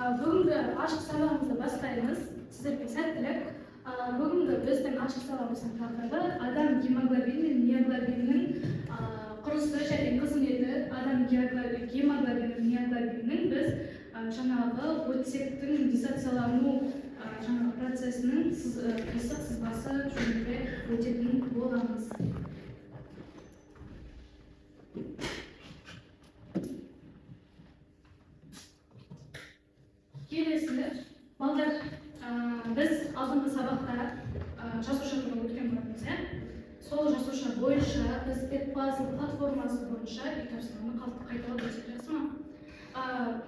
Бүгінгі ашық сабағымызды бастаймыз. Сіздерге сәттілік. Бүгінгі біздің ашық сабағымыздың тақырыбы адам гемоглобин мен миоглобиннің құрылысы және қызметі. Адам гемоглобин мен миоглобиннің біз жаңағы оттектің диссоциялану процесінің қисық сызбасы жөнінде өтетін боламыз. Келесі, балдар, біз алдыңғы сабақта жасуша туралы өткен болатынбыз. Сол жасуша бойынша біз Edpuzzle платформасы бойынша үй тапсырманы қайталап өтсек жақсы ма?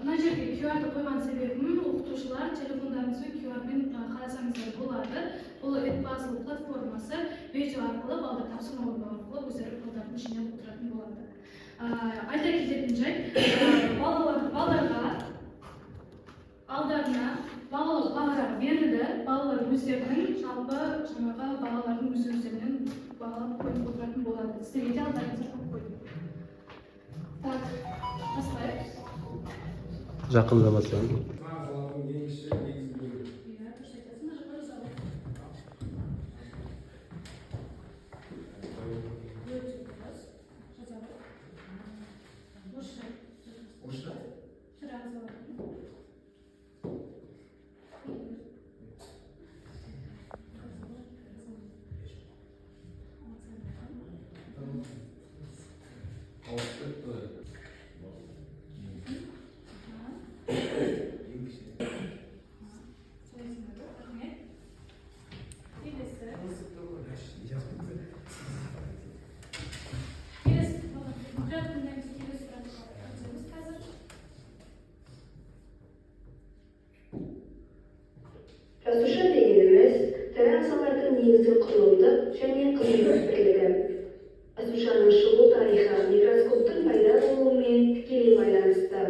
Мына жерге QR-ды қойған себебім оқытушылар телефондарыңызбен QR-мен қарасаңыздар болады. Бұл Edpuzzle платформасы видео арқылы балдар тапсырма орындау арқылы өздері балдардың жинап отыратын болады. Айта кететін жайт, алдарына бағалық бағалар берілді. Балалар өздерінің жалпы жаңағы бағалардың өздерінен бағалап қойып отыратын болады. Сіздерге де алдарыңызға қойып қойдым. Так, бастайық. Жақында бастайық. Жасуша дегеніміз тірі ағзалардың негізгі құрылымдық және қызметтік бірлігі. Жасушаның шығу тарихы микроскоптың пайда болуымен тікелей байланысты.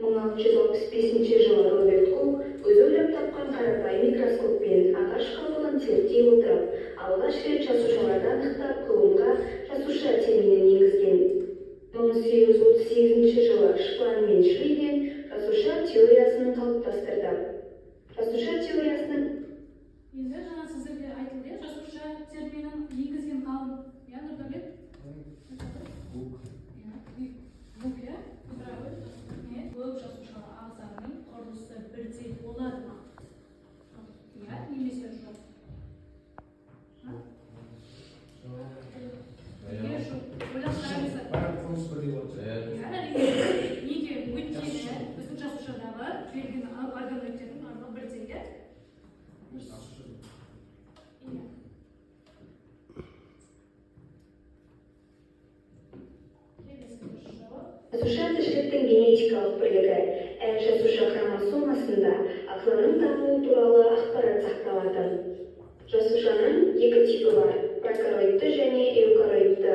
1665 жылы Роберт Кук өзі ойлап тапқан қарапайым микроскоппен ағаш қабығын зерттей отырып, алғаш рет жасушаларды анықтап ғылымға жасуша терминін енгізген. 1838 жылы Шпан мен Шлейден жасуша теориясын қалыптастырды. Жасуша теориясының енді жаңа сіздерге айтылды, жасуша терминін енгізген ғалым Нұрдәулет? Бук, көп жасушалы ағзаның құрылысы бірдей болады ма? Немесе жоқ? Неге өйткені біздің жасушадағы келген органеліктердің барлығы бірдей. Жасуша тіршіліктің генетикалық бірлігі. Әр жасуша хромосомасында ағзаның дамуы туралы ақпарат сақталады. Жасушаның екі типі бар: прокароидты және эукароидты.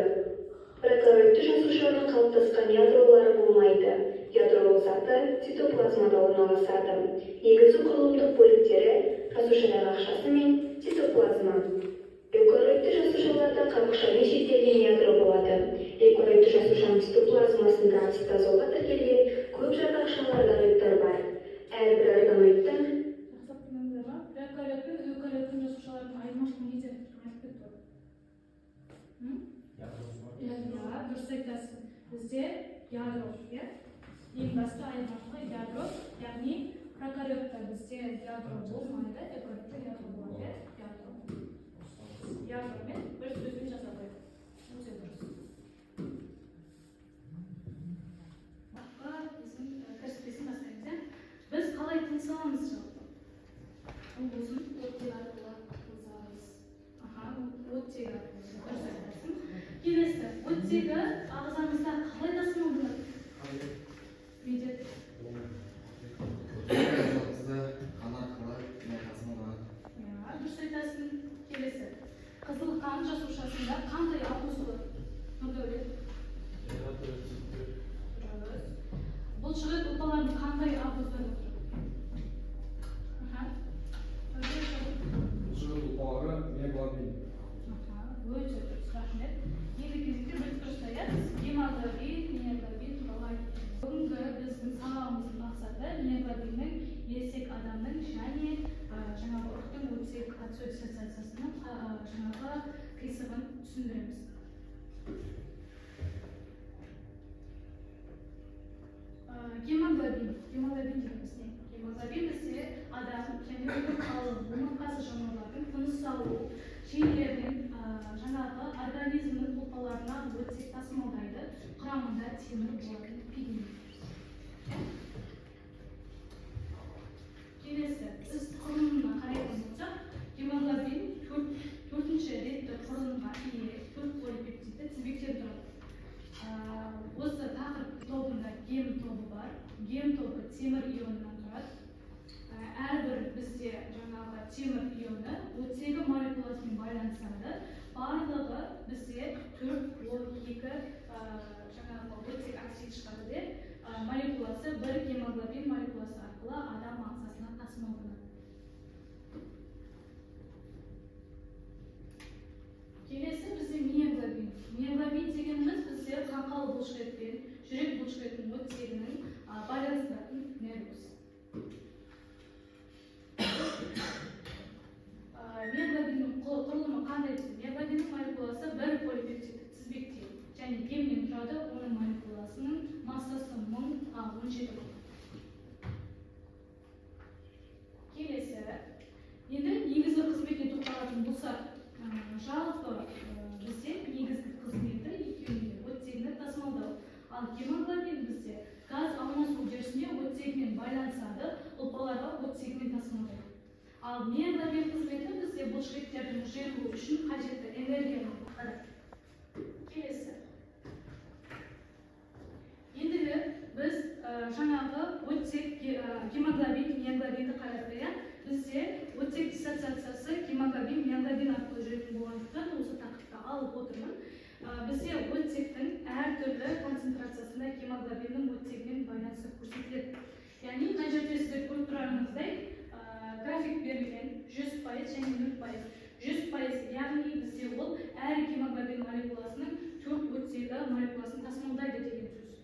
Прокароидты жасушаның қалыптасқан ядролары болмайды. Ядролық заты цитоплазмада орналасады. Негізгі құрылымдық бөліктері жасушадағы ақшасы мен цитоплазма. Эукароидты жасушаларда қабықшамен шектелген ядро болады. Эукароидты жасушаның цитоплазмасында цитозолға тіркелген көп жарғақшалар бар. Әрбір органоидтың Прокариот пен эукариоттың жасушаларының айырмашылығы неде? Дұрыс айтасың. Бізде ядро, ең басты айырмашылығы ядро, яғни прокариотта бізде ядро болмайды, эукариотта ядро болады. Ядромен бір сөзбен жаза қойды. Өте дұрыс. Біздің кіріспесін бастаймыз. Біз қалай тыныс аламыз жалпы? Болсын, оттегі арқылы қозғалыс. Оттегі арқылы. Дұрыс айтасың. Келесі, оттегі ағзамызда қалай тасымалданады? Видео. Қан арқылы тасымалданады. Дұрыс айтасың. Келесі, қызыл қан жасушасында қандай ауысу? Нұрдәулет. Бұлшық ет ұлпаларын қандай ауыздар отырады? Гемоглобин дейміз не? Гемоглобин бізде адам және оның қалың, оның қасы жануарлардың тыныс алу, жүйелердің жаңағы организмнің ұлпаларына оттек тасымалдайды. Құрамында темір болатын пигмент. Келесі, біз құрылымына қарайтын болсақ, гемоглобин төртінші ретті құрылымға ие 4 полипептидті тізбектен тұрады. Осы тақырып тобында гем тобы бар. Гем тобы темір ионынан тұрады. Әрбір бізде жаңағы темір ионы оттегі молекуласымен байланысады. Барлығы бізде 4-2 жаңағы оттек оксид шығады. Молекуласы бір гемоглобин молекуласы арқылы адам ағзасына тасымалданады. Келесі бізде миоглобин. Миоглобин дегеніміз бізде қаңқалы бұлшықетпен жүрек бұлшықетінің оттегінің байланыстыратын нервус. Миоглобиннің құрылымы қандай? Миоглобиннің молекуласы бір полипептидтік тізбектен және гемнен тұрады. Оның молекуласының массасы 1017. Келесі, енді негізгі қызметіне тоқталатын болсақ, жалпы бізде негізгі қызметі екеуінде оттегіні тасымалдау. Ал гемоглобин бізде газ алмасу үдерісіне оттегімен байланысады, ұлпаларға оттегімен тасымалдайды. Ал миоглобин қызметі бізде бұлшықеттердің жиылуы үшін қажетті энергияны алады. Келесі. Ендігі біз жаңағы оттек гемоглобин, миоглобинді қарастырайық. Бізде оттек диссоциациясы гемоглобин, миоглобин арқылы жүретін болғандықтан осы тақырыпты алып отырмын. Бізде оттектің әртүрлі концентрациясында гемоглобиннің оттегімен байланысы көрсетіледі. Яғни мына жерде сіздер көріп тұрғаныңыздай график берілген 100% және 0%. 100% яғни бізде ол әр гемоглобин молекуласының 4 оттегі молекуласын тасымалдайды деген сөз.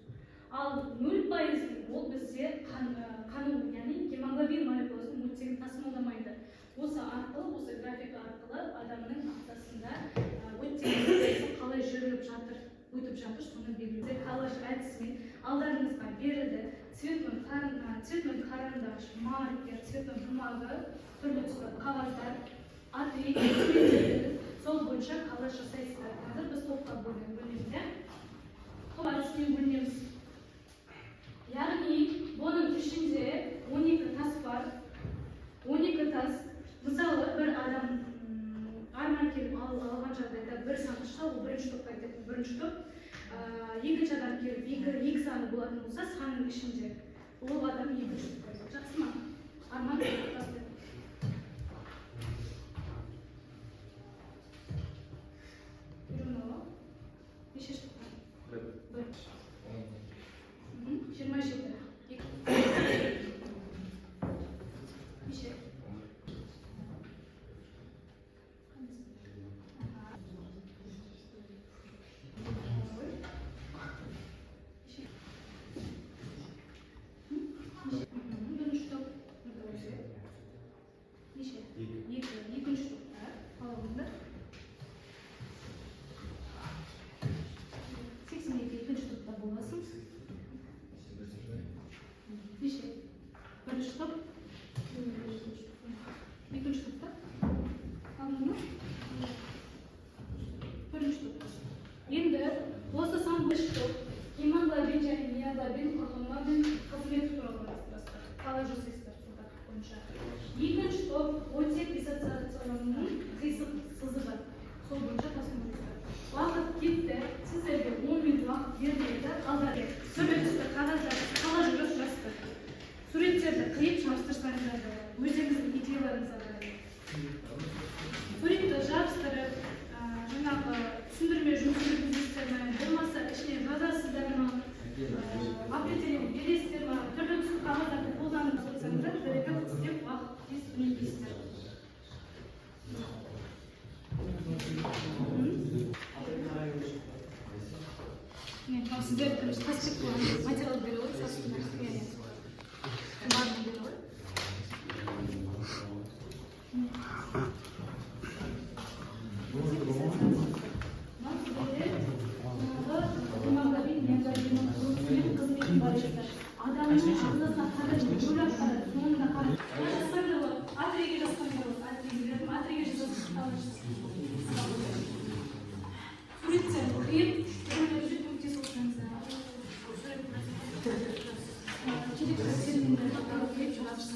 Ал 0% ол бізде қану, яғни гемоглобин молекуласының оттегін тасымалдамайды. Осы арқылы, осы график арқылы адамның ағзасында оттегі қалай жүріліп жатыр, өтіп жатыр, соны белгілеуде коллаж әдісімен алдарыңызға берілді. Цветной қарындаш, маркер, цветной бумага, түрлі түсті қағаздар, отрез, сол бойынша коллаж жасайсыздар. Қазір біз топқа бөлеміз. Топ әдісімен бөлеміз. Яғни, бұның ішінде 12 тас бар. 12 тас, мысалы бір адам арман келіп алған жағдайда бір саны шыға, ол бірінші топқа кететін бірінші топ. Екінші адам келіп екі саны болатын болса, санның ішінде ол адам екінші топқа кетеді. Жақсы ма? Арман келіп тасты. Неше штук? Бір. 27. Неше? Бірінші топ. Неше? Екінші топта. Қалауында. 82 екінші топта боласың. Неше? Бірінші топ. Екінші топта. Алдыңғы. Бірінші топта. Енді осы сан бірінші топ гемоглобин және миоглобин құрылымы мен қызметі туралы қарастырасыздар. Қалай жасайсыздар сол тақырып бойынша. Екінші топ оттек диссоциациялануының қисық сызығы. Сол бойынша тасымалдайсыздар. Уақыт кетті. Сіздерге 10 минут уақыт беріледі. Алдағы түрлі түсті қағаздар, қалай жасайсыздар. Суреттерді қиып жабыстырсаңыздар да, өздеріңіздің идеяларыңызға қарай. Суретті жабыстырып, жаңағы түсіндірме жұмыс жүргізесіздер ме, болмаса ішіне жазасыздар ма, определение бересіздер ма, түрлі түсті қағаздарды қолданып отырсаңыздар, бірігіп істеп уақыт тез үнемдейсіздер. Сіздер қасчық материал бере ғой, сасында. Барын бере ғой. Гемоглобин, миоглобиннің қызметін бар. адамның ағзасына қарап ойлап қарап соңында қарап жазсаңдар болады. А3-ге жазсаңдар болады. А3-ге бердім. А3-ге жазасыз. Суреттерді қиып, жүрек көмектесіп отырсаңыздар. Керекті терминдерді қарап қиып жазасыз.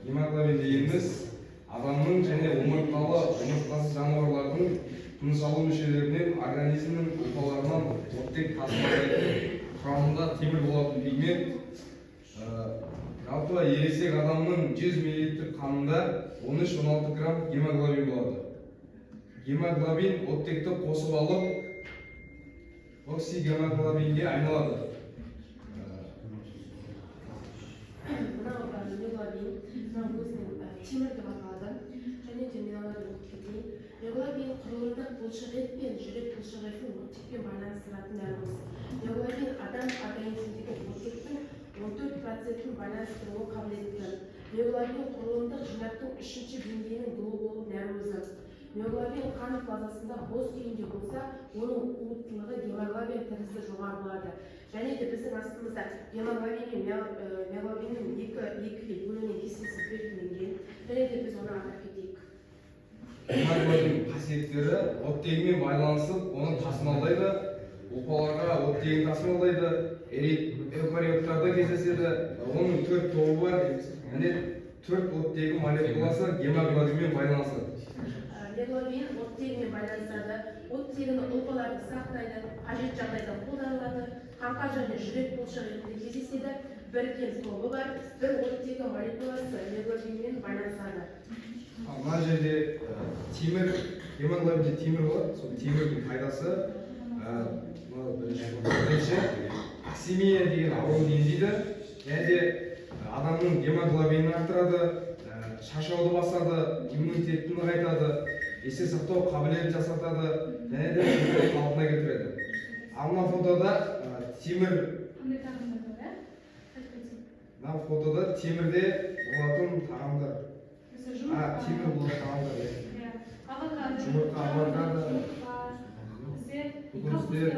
Гемоглобин дегеніміз адамның және омыртқасыз жануарлардың тыныс алу мүшелерінен организмнің ұлпаларынан оттек тасымалдайтын құрамында темір болатын пигмент. Жалпы ересек адамның 100 мл қанында 13-16 грамм гемоглобин болады. Гемоглобин оттекті қосып алып оксигемоглобинге айналады. Темір деп аталады. Және де миналарды оқып кетейін. Миоглобин құрылымдық бұлшықет пен жүрек бұлшықетін оттекпен байланыстыратын нәріміз. Миоглобин адам организмдегі оттектің 14%-ін байланыстыруы қабілетті. Миоглобин құрылымдық жинақтың 3-ші деңгейінің глобулы нәрімізі. Миоглобин қан фазасында бос күйінде болса, оның уыттылығы гемоглобин тәрізді жоғары болады. Және де біздің астымызда гемоглобин мен миоглобиннің екі бөлінген кестесі белгіленген. Және де біз оны атап кетейік. Гемоглобин қасиеттері оттегімен байланысып, оны тасымалдайды, ұлпаларға оттегін тасымалдайды, эукариоттарда кездеседі. Оның 4 тобы бар, және 4 оттегі молекуласы гемоглобинмен байланысады. Гемоглобин оттегімен байланысады, оттегін ұлпаларды сақтайды, қажет жағдайда қолданылады, қанқа және жүрек бұлшықетінде кездеседі. Біріккен тобы бар, бір оттегі молекуласы гемоглобинмен байланысады. Мына жерде гемоглобинде темір болады, сол темірдің пайдасы бірінші аксемия деген ауруды емдейді, және де адамның гемоглобинін арттырады, шашауды басады, иммунитетін нығайтады, есте сақтау қабілетін жасатады, және де қалпына келтіреді. Ал мына фотода темірде болатын тағамдар. Темір болатын тағамдар. Жұмыртқа, авокадо, көкөністер.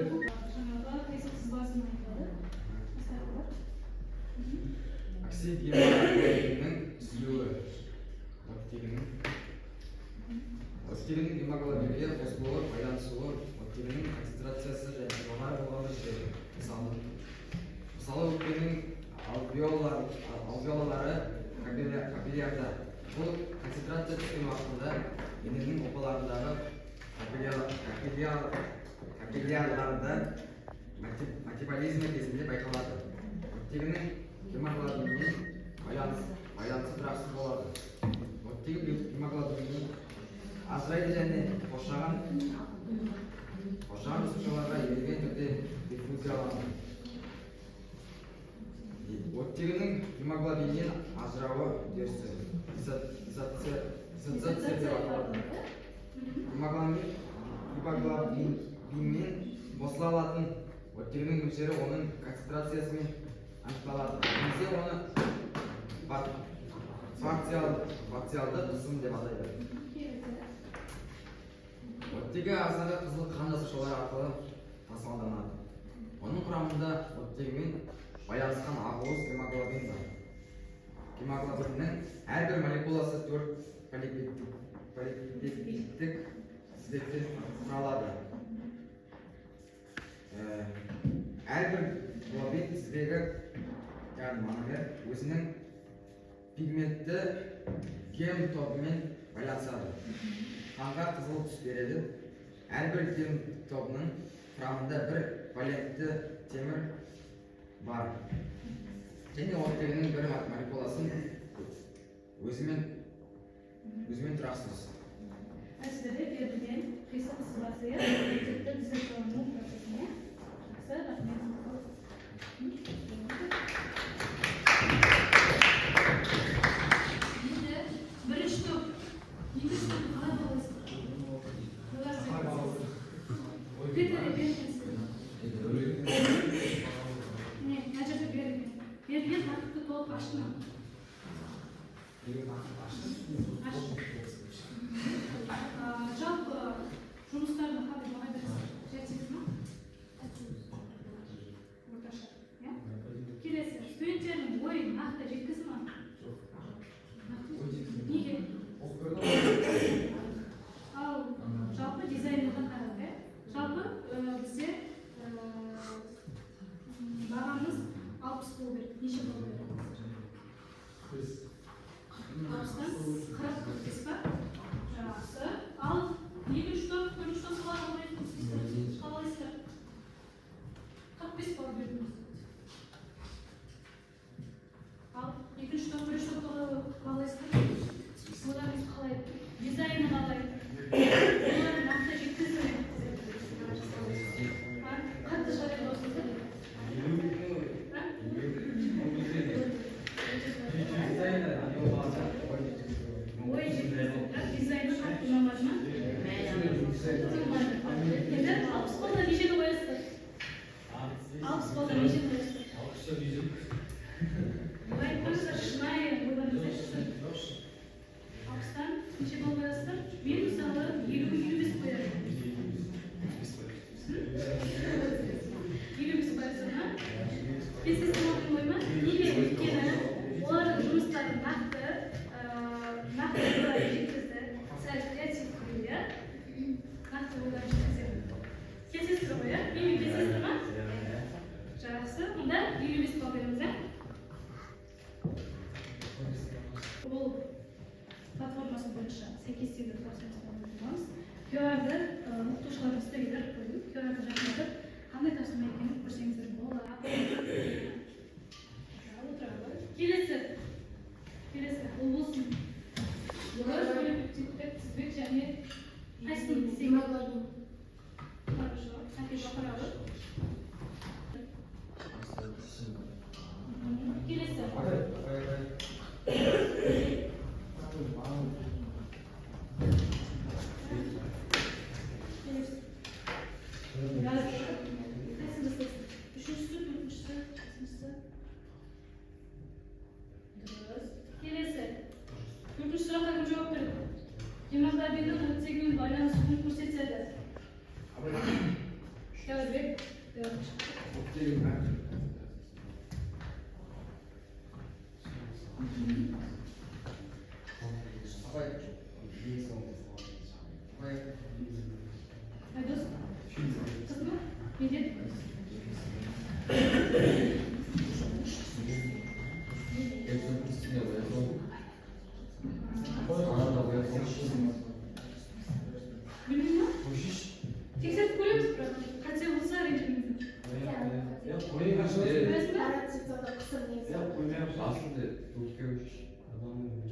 Оксид гемоглобиннің түзілуі. Оттегінің гемоглобинге қосылуы, байланысуы, оттегінің концентрациясы және жоғары болғаны жер. Мысалы өкпенің алвеолалары капиллярда. Бұл концентрация түскен уақытында дененің ұлпаларындағы капиллярларда метаболизмі кезінде байқалады. Оттегінің гемоглобинмен байланысы тұрақсыз болады. Оттегі гемоглобиннің аз ажырайды және қоршаған жасушаларға еріген түрде диффузияланады. Оттегінің гемоглобиннен ажырауы үдерісі изоляция деп аталады. Гемоглобинмен қосыла алатын оттегінің мөлшері оның концентрациясымен анықталады. Немесе оны парциалды қысым деп атайды. Оттегі ағзаға қызыл қан жасушалары арқылы тасымалданады. Оның құрамында оттегімен байланысқан ақуыз гемоглобин бар. Гемоглобиннің әрбір молекуласы 4 полипептидтік тізбектен құралады. Әрбір глобин тізбегі, яғни мономер, өзінің пигментті гем тобымен байланысады. Қанға қызыл түс береді. Әрбір гем тобының құрамында бір валентті темір бар. Және оттегінің бір молекуласын өзімен тұрақсыз. Әсірі берілген қисық сызбасыya тіпті дисертационның процесіне жақсы рахмет. Енді бірінші топ, екінші топ қалай бағалайсыздар? Критерий берілген. Не, мына жерде берілген. Берілген тақырыпты толық ашына. Жалпы жұмыстарды қалай баға бересіз? Жетесіз ме? Орташа. Келесі, студенттердің ойын нақты жеткізді ме? Неге? Ал жалпы дизайнерден қарады. Жалпы бізде бағамыз 60 болу керек. Неше болу керек? 60-тан 40 45 па? Жақсы. Ал екінші топ, бірінші топ қалай қалайсыздар? 45 балл бердіңіз. Ал екінші топ, бірінші топ қалайсыздар? Оларыңыз қалай? Дизайны қалай? Олар нақты жеткізді ме? Қатты жарайды осында? Ой, дизайны қатты ұнамады ма? Енді 60 балдан нешені қоясыздар? 60 балдан нешені қоясыздар? Олай айтпаңыздар, шынайы ойларыңыздар. 60-тан неше балл қоясыздар? Мен мысалы 50-55 қоямын. 55 қоясыздар ма? Келісесіздер ме ойыма? Неге? Өйткені олардың жұмыстары нақты ойларын жеткізді. Сәл креатив көруге нақты ойларын жеткізеді. Келісесіздер ғой, менімен келісесіздер ма? Жақсы, онда 55 балл береміз. Ол платформасы бойынша сәйкестендіру тапсырмасын орындаймыз. QR-ды оқытушыларымыз тегілер қойдым. QR-ды жақындатып, қандай тапсырма екенін көрсеңіздер болады. Келесі, ол болсын. Полипептидтік тізбек және қайсының гемоглобин. Хорошо, әкеліп қарауы. Келесі. Үшіншісі, төртіншісі, бесіншісі. Келесі. Төртінші сұраққа кім жауап береді? Гемоглобиннің оттегімен байланысуын көрсетеді. Дәуірбек. Айдос. Қызды ма? Медет. Білмейді ма? Тексеріп көреміз, бірақ қате болса ренжімейді.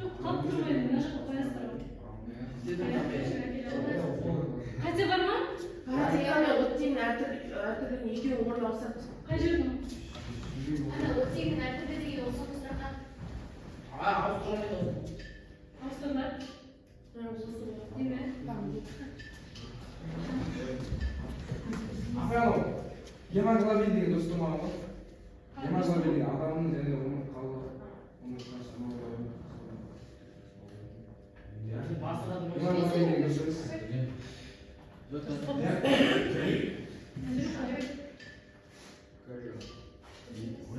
Жоқ, қалып тұрмайды, мына жаққа қоясыздар ғой. Zaten iki orada olsak. Қай жердің? Ана өтсеңін әртүрлі деген осы сұрақ. Австралар. Деме? апай гемоглобин деген дұрыс тұрмаған ба? Гемоглобин деген адамның және оның қалды гемоглобин деген дұрыс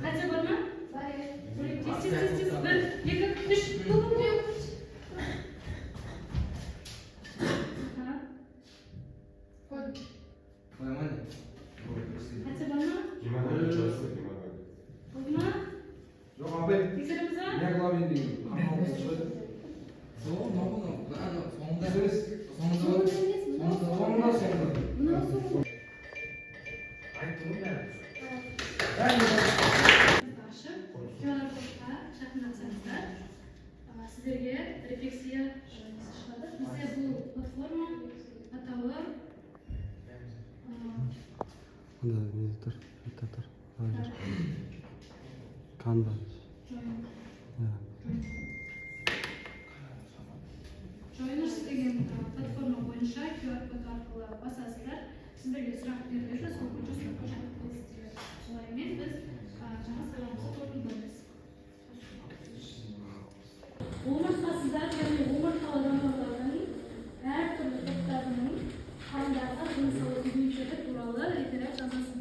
Қанша бар ма? Тез, бір, екі, үш. Қанша бар ма? Болды ма? жоқ апай Тексереміз ба? гемоглобин деген Ашып, QR-кодқа жақындатсаңыздар, сіздерге рефлексия шығады. Бізде бұл платформа атауы Canva. Joiners деген платформа бойынша QR-код арқылы басасыздар. Сіздерге сұрақ беріледі, сол бойынша сұраққа жауап бересіздер. Солаймен біз жаңа сұрағымызды қорытындылаймыз. Омыртқасыздар және омыртқалы жануарлардың әртүрлі топтарының қандарға тыныс алу иммунитеті туралы реферат жазасыздар.